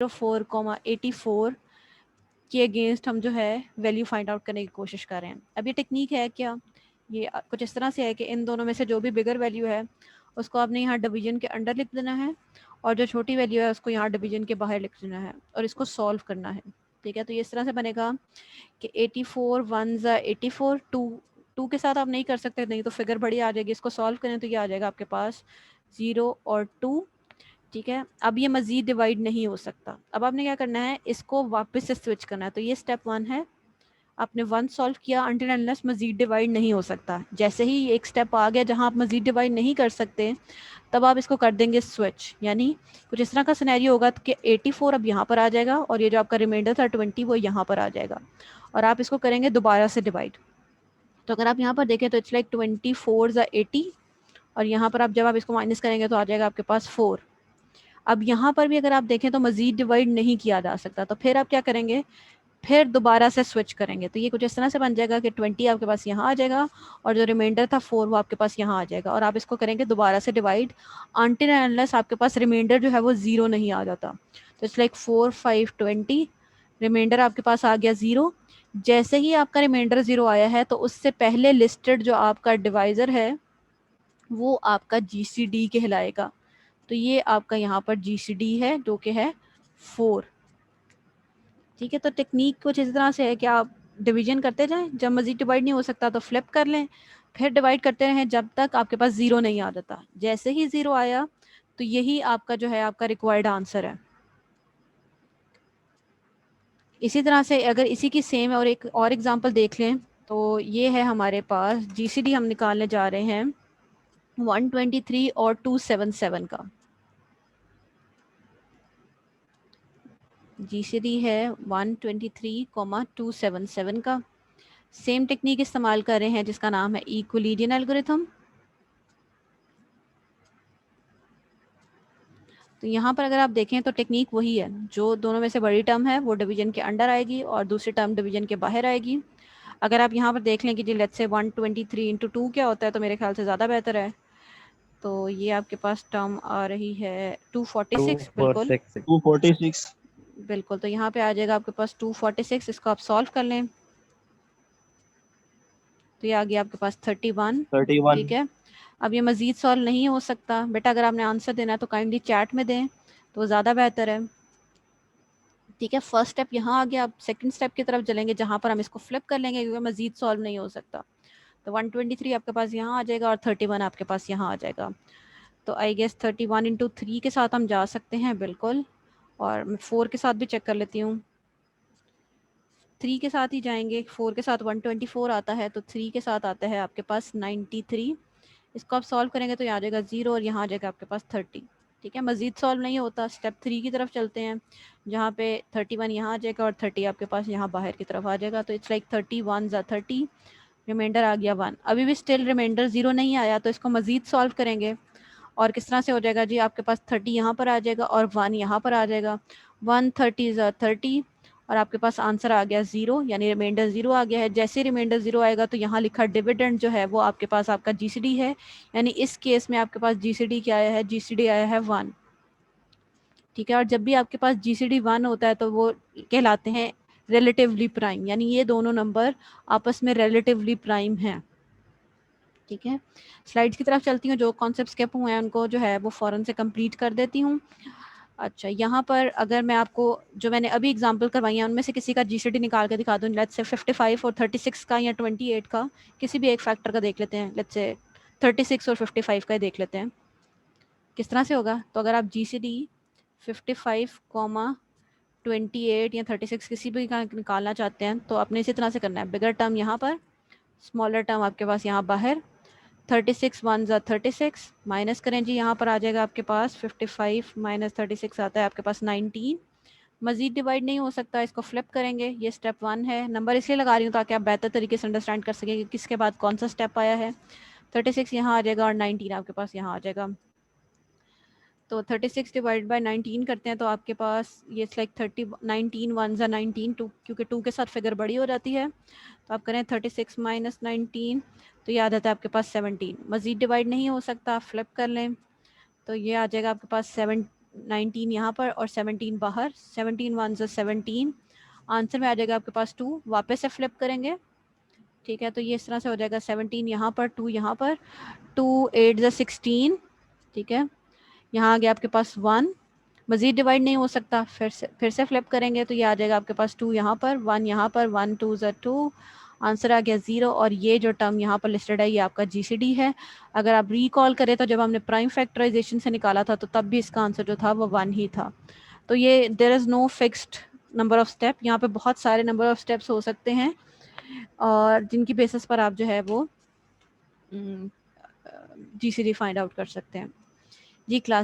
4,84 के अगेंस्ट हम जो है वैल्यू फाइंड आउट करने की कोशिश कर रहे हैं। अब ये टेक्निक है क्या, ये कुछ इस तरह से है कि इन दोनों में से जो भी बिगर वैल्यू है उसको आपने यहाँ डिवीजन के अंडर लिख देना है और जो छोटी वैल्यू है उसको यहाँ डिवीजन के बाहर लिख देना है और इसको सॉल्व करना है। ठीक है, तो ये इस तरह से बनेगा कि 84 1 84, 2 के साथ आप नहीं कर सकते, नहीं तो फिगर बड़ी आ जाएगी। इसको सॉल्व करें तो ये आ जाएगा आपके पास 0 और 2। ठीक है, अब ये मजीद डिवाइड नहीं हो सकता। अब आपने क्या करना है, इसको वापस से स्विच करना है। तो ये स्टेप 1 है, आपने 1 सॉल्व किया, अनटिल अनलेस मजीद डिवाइड नहीं हो सकता। जैसे ही एक स्टेप आ गया जहां आप मजीद डिवाइड नहीं कर सकते, तब आप इसको कर देंगे स्विच। यानी कुछ इस तरह का सिनेरियो होगा कि 84 अब यहाँ पर आ जाएगा और ये जो आपका रिमाइंडर था 20 वो यहाँ पर आ जाएगा और आप इसको करेंगे दोबारा से डिवाइड। तो अगर आप यहाँ पर देखें तो इट्स लाइक 24 ज़ा 80 और यहाँ पर आप जब आप इसको माइनस करेंगे तो आ जाएगा आपके पास 4। अब यहाँ पर भी अगर आप देखें तो मजीद डिवाइड नहीं किया जा सकता, तो फिर आप क्या करेंगे, फिर दोबारा से स्विच करेंगे। तो ये कुछ इस तरह से बन जाएगा कि 20 आपके पास यहाँ आ जाएगा और जो रिमाइंडर था 4 वो आपके पास यहाँ आ जाएगा और आप इसको करेंगे दोबारा से डिवाइड अनटिल एंड अनलेस आपके पास रिमाइंडर जो है वो 0 नहीं आ जाता। तो इट्स लाइक 4 5 20, रिमाइंडर आपके पास आ गया 0। जैसे ही आपका रिमाइंडर 0 आया है तो उससे पहले लिस्टेड जो आपका डिवाइज़र है वो आपका GCD कहलाएगा। तो ये आपका यहाँ पर GCD है जो कि है 4। ठीक है, तो टेक्निक कुछ इस तरह से है कि आप डिवीजन करते जाएं, जब मजीद डिवाइड नहीं हो सकता तो फ्लिप कर लें, फिर डिवाइड करते रहें जब तक आपके पास 0 नहीं आ जाता। जैसे ही 0 आया तो यही आपका जो है आपका रिक्वायर्ड आंसर है। इसी तरह से अगर इसी की सेम और एक और एग्जांपल देख लें तो ये है हमारे पास GCD हम निकालने जा रहे हैं 123 और 277 का। GCD है 123,277 का। सेम टेक्निक इस्तेमाल कर रहे हैं जिसका नाम है यूक्लिडियन एल्गोरिथम। तो यहाँ पर अगर आप देखें तो टेक्निक वही है, जो दोनों में से बड़ी टर्म है वो डिवीजन के अंडर आएगी और दूसरी टर्म डिवीजन के बाहर आएगी। अगर आप यहाँ पर देख लें कि जी लेट्स से 123 इंटू 2 क्या होता है, तो मेरे ख्याल से ज़्यादा बेहतर है। तो ये आपके पास टर्म आ रही है 246। बिल्कुल 246 बिल्कुल, तो यहाँ पे आ जाएगा आपके पास 246। इसको आप सॉल्व कर लें तो ये आ गया आपके पास 31। 31। ठीक है, अब ये मज़ीद सॉल्व नहीं हो सकता बेटा, अगर आपने आंसर देना है तो काइंडली चैट में दें तो ज़्यादा बेहतर है। ठीक है, फर्स्ट स्टेप यहाँ आ गया, अब सेकंड स्टेप की तरफ चलेंगे जहाँ पर हम इसको फ्लिप कर लेंगे क्योंकि मज़ीद सॉल्व नहीं हो सकता। तो 123 आपके पास यहाँ आ जाएगा और 31 आपके पास यहाँ आ जाएगा। तो आई गेस 31 इंटू 3 के साथ हम जा सकते हैं, बिल्कुल। और मैं 4 के साथ भी चेक कर लेती हूँ, 3 के साथ ही जाएंगे। 4 के साथ 124 आता है तो 3 के साथ आता है आपके पास 93। इसको आप सॉल्व करेंगे तो यहाँ आ जाएगा 0 और यहाँ आ जाएगा आपके पास 30। ठीक है, मज़ीद सॉल्व नहीं होता। स्टेप 3 की तरफ चलते हैं जहाँ पे 31 यहाँ आ जाएगा और 30 आपके पास यहाँ बाहर की तरफ आ जाएगा। तो इट्स लाइक 31 ज़ा 30, रिमाइंडर आ गया 1। अभी भी स्टिल रिमाइंडर 0 नहीं आया, तो इसको मज़ीद सॉल्व करेंगे और किस तरह से हो जाएगा जी, आपके पास 30 यहाँ पर आ जाएगा और 1 यहाँ पर आ जाएगा। 130 ज़ा 30 और आपके पास आंसर आ गया 0, यानी रिमाइंडर 0 आ गया है। जैसे रिमाइंडर 0 आएगा तो यहाँ लिखा डिविडेंड जो है वो आपके पास आपका GCD है, यानी इस केस में आपके पास GCD क्या आया है, GCD आया है 1। ठीक है, और जब भी आपके पास GCD 1 होता है तो वो कहलाते हैं रिलेटिवली प्राइम, यानी ये दोनों नंबर आपस में रिलेटिवली प्राइम हैं। ठीक है, स्लाइड्स की तरफ चलती हूँ, जो कॉन्सेप्ट स्किप हुए हैं उनको जो है वो फ़ौरन से कंप्लीट कर देती हूँ। अच्छा, यहाँ पर अगर मैं आपको जो मैंने अभी एग्जांपल करवाई हैं उनमें से किसी का GCD निकाल के दिखा दूँ, लेट्स से 55 और 36 का या 28 का, किसी भी एक फैक्टर का देख लेते हैं। लेट्स से 36 और 55 का ही देख लेते हैं किस तरह से होगा। तो अगर आप GCD 55, 28 या 36 किसी भी का निकालना चाहते हैं तो आपने इसी तरह से करना है। बिगर टर्म यहाँ पर, स्मॉलर टर्म आपके पास यहाँ बाहर। 36 1 ज़ा 36, माइनस करें जी, यहाँ पर आ जाएगा आपके पास 55 माइनस 36 आता है आपके पास 19। मज़ीद डिवाइड नहीं हो सकता, इसको फ्लिप करेंगे। ये स्टेप 1 है। नंबर इसलिए लगा रही हूँ ताकि आप बेहतर तरीके से अंडरस्टैंड कर सकें कि किसके बाद कौन सा स्टेप आया है। 36 यहाँ आ जाएगा और 19 आपके पास यहाँ आ जाएगा। तो 36 डिवाइड बाय 19 करते हैं तो आपके पास ये लाइक 19 1 ज़ा 19, 2 क्योंकि 2 के साथ फिगर बड़ी हो जाती है। तो आप करें 36 माइनस 19 तो ये आ जाता है आपके पास 17। मज़ीद डिवाइड नहीं हो सकता, फ्लिप कर लें तो ये आ जाएगा आपके पास 19 यहाँ पर और 17 बाहर, 17 वन ज़ा 17, आंसर में आ जाएगा आपके पास 2, वापस से फ्लिप करेंगे, ठीक है, तो ये इस तरह से हो जाएगा 17 यहाँ पर, 2 यहाँ पर, 2 8 ज़ा 16, ठीक है, यहाँ आ गया आपके पास 1, मज़ीद डिवाइड नहीं हो सकता, फिर से फ्लिप करेंगे तो ये आ जाएगा आपके पास 2 यहाँ पर, 1 यहाँ पर, 1 2 ज़ा 2, आंसर आ गया 0, और ये जो टर्म यहाँ पर लिस्टेड है ये आपका जीसीडी है। अगर आप रिकॉल करें तो जब हमने प्राइम फैक्टराइजेशन से निकाला था तो तब भी इसका आंसर जो था वो 1 ही था। तो ये there is no fixed number of step, यहाँ पे बहुत सारे नंबर ऑफ स्टेप्स हो सकते हैं और जिनकी बेसिस पर आप जो है वो जीसीडी फाइंड आउट कर सकते हैं। जी क्लास